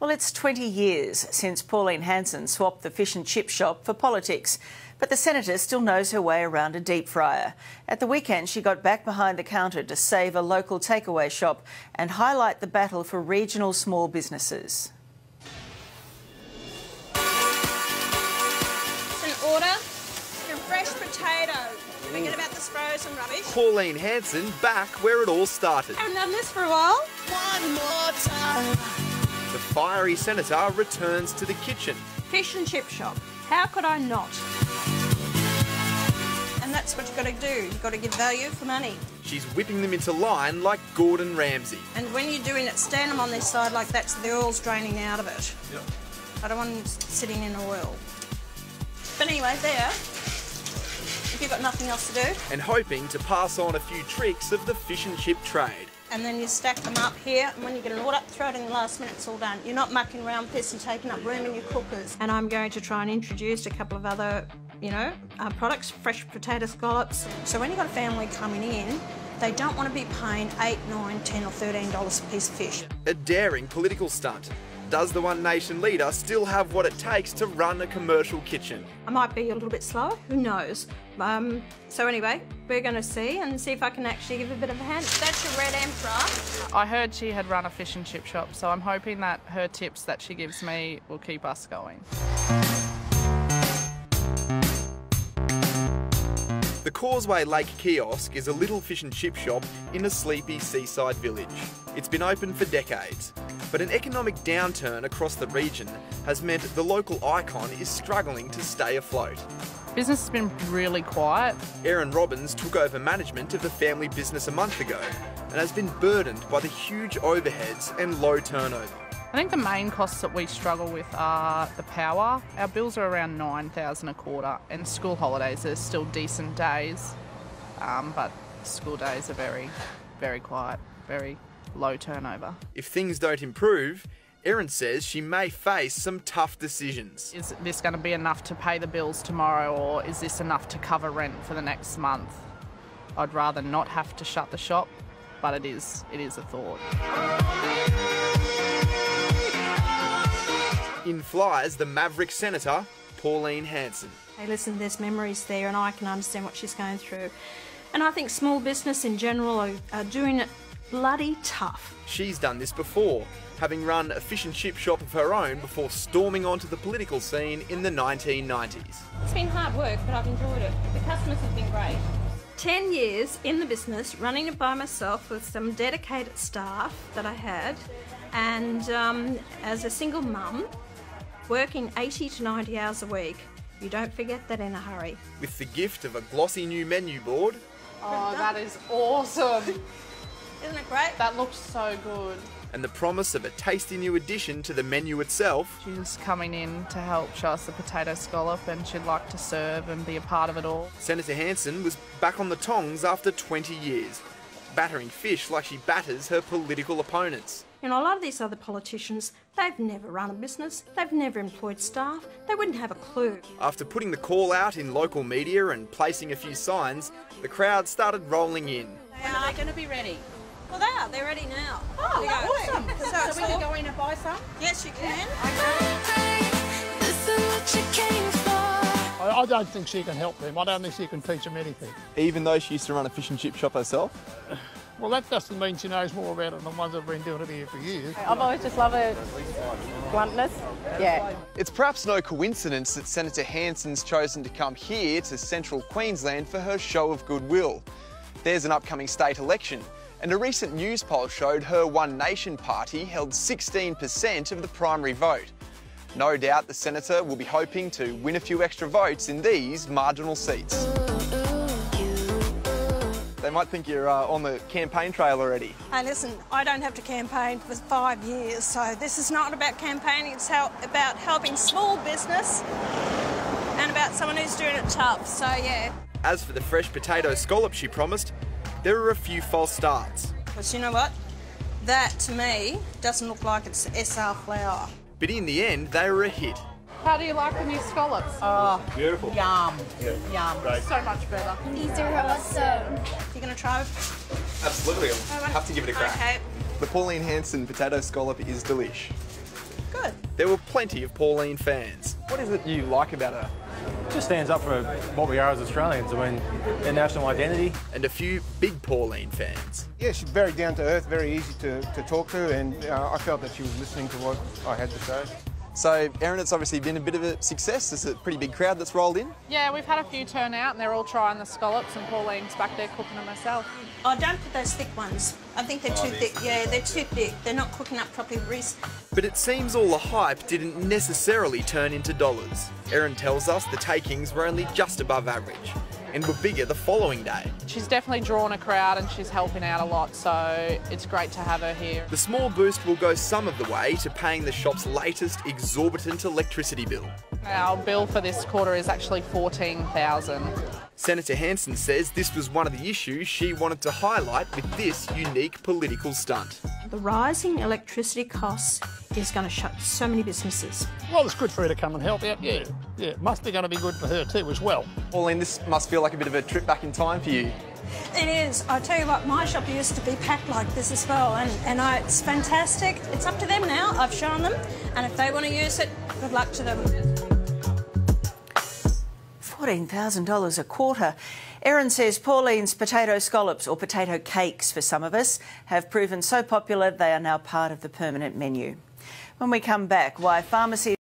Well, it's 20 years since Pauline Hansen swapped the fish and chip shop for politics, but the senator still knows her way around a deep fryer. At the weekend, she got back behind the counter to save a local takeaway shop and highlight the battle for regional small businesses. It's an order for fresh potatoes. Forget about this frozen rubbish. Pauline Hansen back where it all started. I haven't done this for a while. One more time. The fiery senator returns to the kitchen. Fish and chip shop. How could I not? And that's what you've got to do. You've got to give value for money. She's whipping them into line like Gordon Ramsay. And when you're doing it, stand them on this side like that so the oil's draining out of it. Yep. I don't want them sitting in oil. But anyway, there. If you've got nothing else to do. And hoping to pass on a few tricks of the fish and chip trade. And then you stack them up here, and when you get an order, throw it in the last minute, it's all done. You're not mucking around with this and taking up room in your cookers. And I'm going to try and introduce a couple of other, products, fresh potato scallops. So when you've got a family coming in, they don't want to be paying $8, $9, $10 or $13 a piece of fish. A daring political stunt. Does the One Nation leader still have what it takes to run a commercial kitchen? I might be a little bit slower, who knows? So anyway, we're going to see if I can actually give a bit of a hand. That's your red emperor. I heard she had run a fish and chip shop, so I'm hoping that her tips that she gives me will keep us going. The Causeway Lake Kiosk is a little fish and chip shop in a sleepy seaside village. It's been open for decades, but an economic downturn across the region has meant the local icon is struggling to stay afloat. Business has been really quiet. Erin Robbins took over management of the family business a month ago and has been burdened by the huge overheads and low turnover. I think the main costs that we struggle with are the power. Our bills are around $9,000 a quarter, and school holidays are still decent days, but school days are very, very quiet, very low turnover. If things don't improve, Erin says she may face some tough decisions. Is this going to be enough to pay the bills tomorrow, or is this enough to cover rent for the next month? I'd rather not have to shut the shop, but it is a thought. In flies the maverick senator, Pauline Hansen. Hey, listen, there's memories there, and I can understand what she's going through. And I think small business in general are doing it bloody tough. She's done this before, having run a fish and chip shop of her own before storming onto the political scene in the 1990s. It's been hard work, but I've enjoyed it. The customers have been great. 10 years in the business, running it by myself with some dedicated staff that I had, and as a single mum, working 80 to 90 hours a week. You don't forget that in a hurry. With the gift of a glossy new menu board. Oh, that is awesome. Isn't it great? That looks so good. And the promise of a tasty new addition to the menu itself. She's coming in to help show us the potato scallop, and she'd like to serve and be a part of it all. Senator Hansen was back on the tongs after 20 years, battering fish like she batters her political opponents. You know, a lot of these other politicians, they've never run a business, they've never employed staff, they wouldn't have a clue. After putting the call out in local media and placing a few signs, the crowd started rolling in. When are they going to be ready? Well, they are. They're ready now. Oh, awesome. So we can all... go in and buy some? Yes, you can. I don't think she can help them. I don't think she can teach them anything. Even though she used to run a fish and chip shop herself? Well, that doesn't mean she knows more about it than the ones that have been doing it here for years. I've always just loved her bluntness. Yeah. It's perhaps no coincidence that Senator Hansen's chosen to come here to central Queensland for her show of goodwill. There's an upcoming state election, and a recent news poll showed her One Nation party held 16% of the primary vote. No doubt the senator will be hoping to win a few extra votes in these marginal seats. They might think you're on the campaign trail already. Hey, listen, I don't have to campaign for 5 years, so this is not about campaigning, it's about helping small business and about someone who's doing it tough, so yeah. As for the fresh potato scallop she promised, there are a few false starts. But you know what? That, to me, doesn't look like it's SR flour. But in the end, they were a hit. How do you like the new scallops? Oh, beautiful. Yum. Yeah. Yum. Great. So much better. These are awesome. You going to try? Absolutely. I'll have to give it a crack. Okay. The Pauline Hansen potato scallop is delish. Good. both. There were plenty of Pauline fans. What is it you like about her? Just stands up for what we are as Australians. I mean, their national identity. And a few big Pauline fans. Yeah, she's very down to earth, very easy to talk to, and I felt that she was listening to what I had to say. So, Erin, it's obviously been a bit of a success. It's a pretty big crowd that's rolled in. Yeah, we've had a few turn out and they're all trying the scallops and Pauline's back there cooking them herself. Oh, don't put those thick ones. I think they're too thick. Yeah, they're too thick. They're not cooking up properly, Reese. But it seems all the hype didn't necessarily turn into dollars. Erin tells us the takings were only just above average and were bigger the following day. She's definitely drawn a crowd and she's helping out a lot, so it's great to have her here. The small boost will go some of the way to paying the shop's latest exorbitant electricity bill. Our bill for this quarter is actually $14,000. Senator Hansen says this was one of the issues she wanted to highlight with this unique political stunt. The rising electricity costs is going to shut so many businesses. Well, it's good for her to come and help out, yeah. Yeah, it must be going to be good for her too as well. Pauline, this must feel like a bit of a trip back in time for you. It is. I tell you what, my shop used to be packed like this as well, and it's fantastic. It's up to them now. I've shown them, and if they want to use it, good luck to them. $14,000 a quarter. Erin says Pauline's potato scallops, or potato cakes for some of us, have proven so popular they are now part of the permanent menu. When we come back, why pharmacy